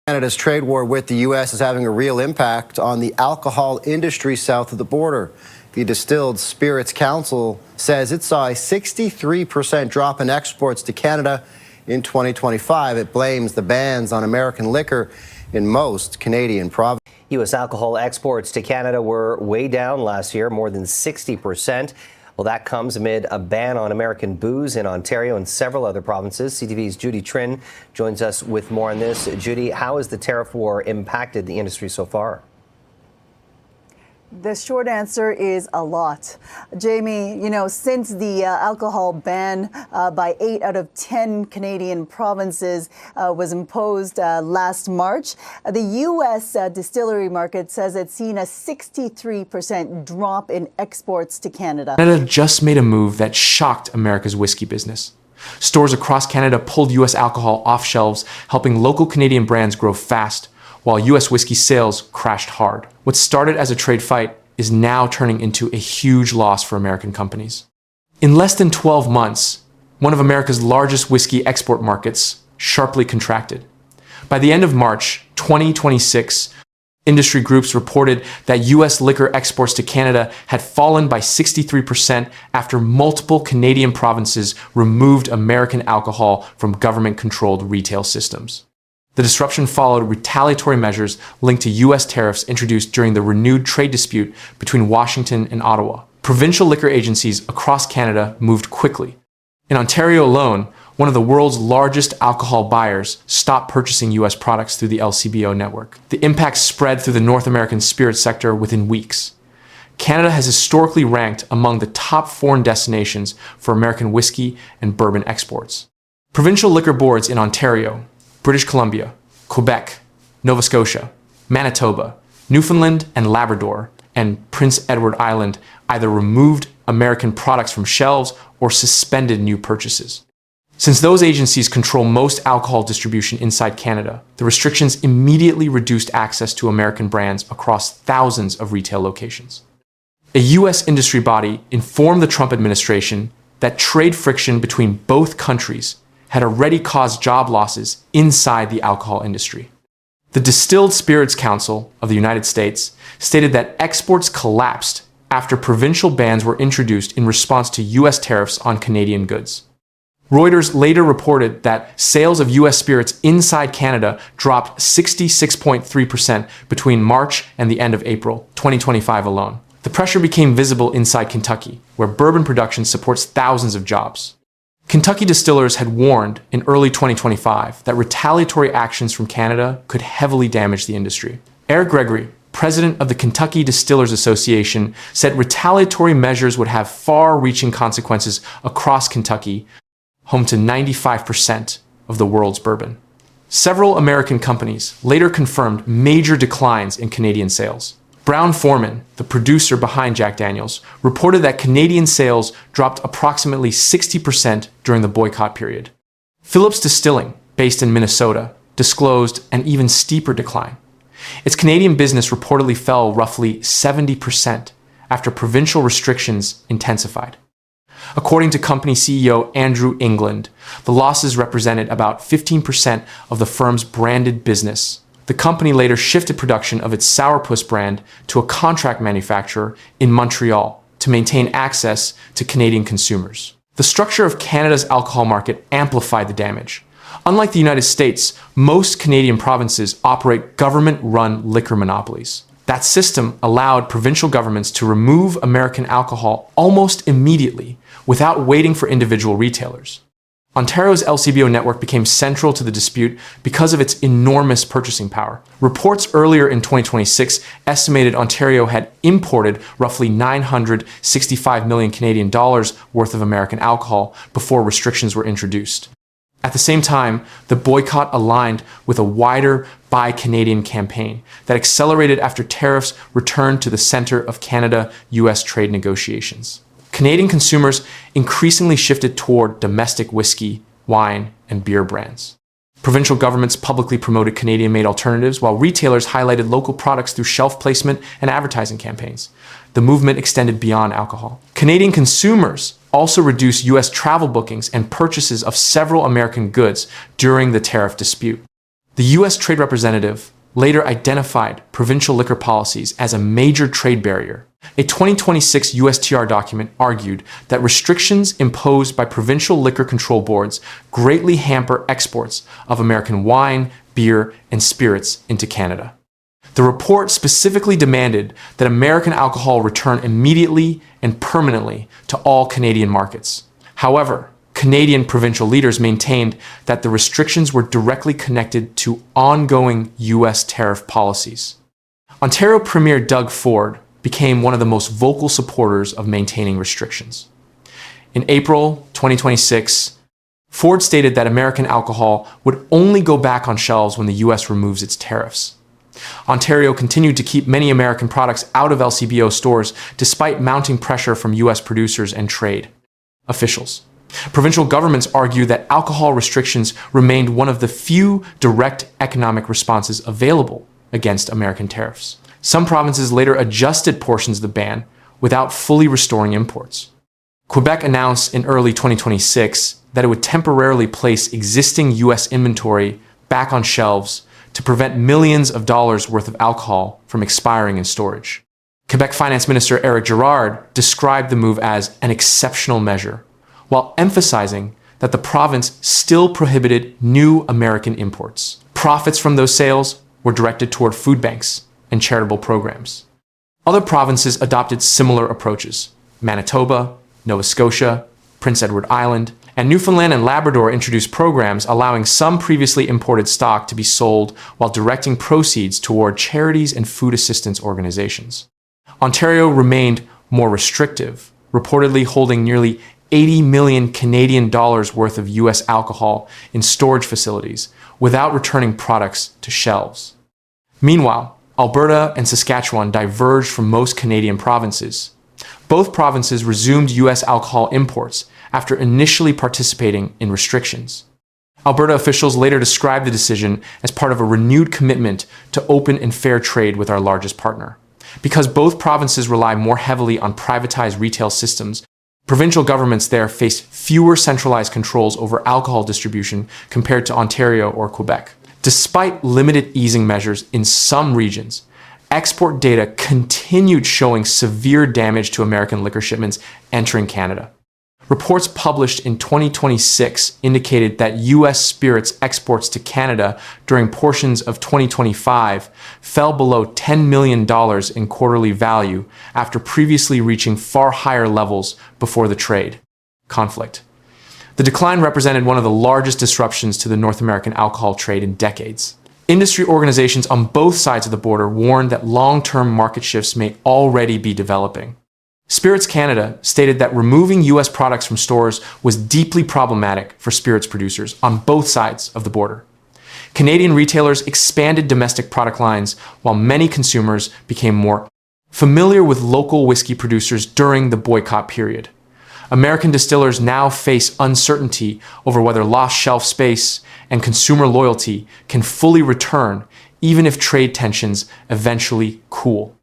Canada's trade war with the U.S. is having a real impact on the alcohol industry south of the border. The Distilled Spirits Council says it saw a 63% drop in exports to Canada in 2025. It blames the bans on American liquor in most Canadian provinces. U.S. alcohol exports to Canada were way down last year, more than 60%. Well, that comes amid a ban on American booze in Ontario and several other provinces. CTV's Judy Trin joins us with more on this. Judy, how has the tariff war impacted the industry so far? The short answer is a lot. Jamie, since the alcohol ban by 8 out of 10 Canadian provinces was imposed last March, the U.S. distillery market says it's seen a 63% drop in exports to Canada. Canada just made a move that shocked America's whiskey business. Stores across Canada pulled U.S. alcohol off shelves, helping local Canadian brands grow fast, while U.S. whiskey sales crashed hard. What started as a trade fight is now turning into a huge loss for American companies. In less than 12 months, one of America's largest whiskey export markets sharply contracted. By the end of March 2026, industry groups reported that U.S. liquor exports to Canada had fallen by 63% after multiple Canadian provinces removed American alcohol from government-controlled retail systems. The disruption followed retaliatory measures linked to U.S. tariffs introduced during the renewed trade dispute between Washington and Ottawa. Provincial liquor agencies across Canada moved quickly. In Ontario alone, one of the world's largest alcohol buyers stopped purchasing U.S. products through the LCBO network. The impact spread through the North American spirits sector within weeks. Canada has historically ranked among the top foreign destinations for American whiskey and bourbon exports. Provincial liquor boards in Ontario, British Columbia, Quebec, Nova Scotia, Manitoba, Newfoundland and Labrador, and Prince Edward Island either removed American products from shelves or suspended new purchases. Since those agencies control most alcohol distribution inside Canada, the restrictions immediately reduced access to American brands across thousands of retail locations. A U.S. industry body informed the Trump administration that trade friction between both countries had already caused job losses inside the alcohol industry. The Distilled Spirits Council of the United States stated that exports collapsed after provincial bans were introduced in response to U.S. tariffs on Canadian goods. Reuters later reported that sales of U.S. spirits inside Canada dropped 66.3% between March and the end of April 2025 alone. The pressure became visible inside Kentucky, where bourbon production supports thousands of jobs. Kentucky distillers had warned in early 2025 that retaliatory actions from Canada could heavily damage the industry. Eric Gregory, president of the Kentucky Distillers Association, said retaliatory measures would have far-reaching consequences across Kentucky, home to 95% of the world's bourbon. Several American companies later confirmed major declines in Canadian sales. Brown-Forman, the producer behind Jack Daniel's, reported that Canadian sales dropped approximately 60% during the boycott period. Phillips Distilling, based in Minnesota, disclosed an even steeper decline. Its Canadian business reportedly fell roughly 70% after provincial restrictions intensified. According to company CEO Andrew England, the losses represented about 15% of the firm's branded business. The company later shifted production of its Sourpuss brand to a contract manufacturer in Montreal to maintain access to Canadian consumers. The structure of Canada's alcohol market amplified the damage. Unlike the United States, most Canadian provinces operate government-run liquor monopolies. That system allowed provincial governments to remove American alcohol almost immediately without waiting for individual retailers. Ontario's LCBO network became central to the dispute because of its enormous purchasing power. Reports earlier in 2026 estimated Ontario had imported roughly 965 million Canadian dollars worth of American alcohol before restrictions were introduced. At the same time, the boycott aligned with a wider Buy Canadian campaign that accelerated after tariffs returned to the center of Canada-US trade negotiations. Canadian consumers increasingly shifted toward domestic whiskey, wine, and beer brands. Provincial governments publicly promoted Canadian-made alternatives, while retailers highlighted local products through shelf placement and advertising campaigns. The movement extended beyond alcohol. Canadian consumers also reduced U.S. travel bookings and purchases of several American goods during the tariff dispute. The U.S. Trade Representative later identified provincial liquor policies as a major trade barrier. A 2026 USTR document argued that restrictions imposed by provincial liquor control boards greatly hamper exports of American wine, beer, and spirits into Canada. The report specifically demanded that American alcohol return immediately and permanently to all Canadian markets. However, Canadian provincial leaders maintained that the restrictions were directly connected to ongoing U.S. tariff policies. Ontario Premier Doug Ford became one of the most vocal supporters of maintaining restrictions. In April 2026, Ford stated that American alcohol would only go back on shelves when the U.S. removes its tariffs. Ontario continued to keep many American products out of LCBO stores despite mounting pressure from U.S. producers and trade officials. Provincial governments argue that alcohol restrictions remained one of the few direct economic responses available against American tariffs. Some provinces later adjusted portions of the ban without fully restoring imports. Quebec announced in early 2026 that it would temporarily place existing U.S. inventory back on shelves to prevent millions of dollars worth of alcohol from expiring in storage. Quebec Finance Minister Eric Girard described the move as an exceptional measure, while emphasizing that the province still prohibited new American imports. Profits from those sales were directed toward food banks and charitable programs. Other provinces adopted similar approaches. Manitoba, Nova Scotia, Prince Edward Island, and Newfoundland and Labrador introduced programs allowing some previously imported stock to be sold while directing proceeds toward charities and food assistance organizations. Ontario remained more restrictive, reportedly holding nearly 80 million Canadian dollars worth of U.S. alcohol in storage facilities without returning products to shelves. Meanwhile, Alberta and Saskatchewan diverged from most Canadian provinces. Both provinces resumed U.S. alcohol imports after initially participating in restrictions. Alberta officials later described the decision as part of a renewed commitment to open and fair trade with our largest partner. Because both provinces rely more heavily on privatized retail systems, provincial governments there face fewer centralized controls over alcohol distribution compared to Ontario or Quebec. Despite limited easing measures in some regions, export data continued showing severe damage to American liquor shipments entering Canada. Reports published in 2026 indicated that U.S. spirits exports to Canada during portions of 2025 fell below $10 million in quarterly value after previously reaching far higher levels before the trade conflict. The decline represented one of the largest disruptions to the North American alcohol trade in decades. Industry organizations on both sides of the border warned that long-term market shifts may already be developing. Spirits Canada stated that removing U.S. products from stores was deeply problematic for spirits producers on both sides of the border. Canadian retailers expanded domestic product lines while many consumers became more familiar with local whiskey producers during the boycott period. American distillers now face uncertainty over whether lost shelf space and consumer loyalty can fully return even if trade tensions eventually cool.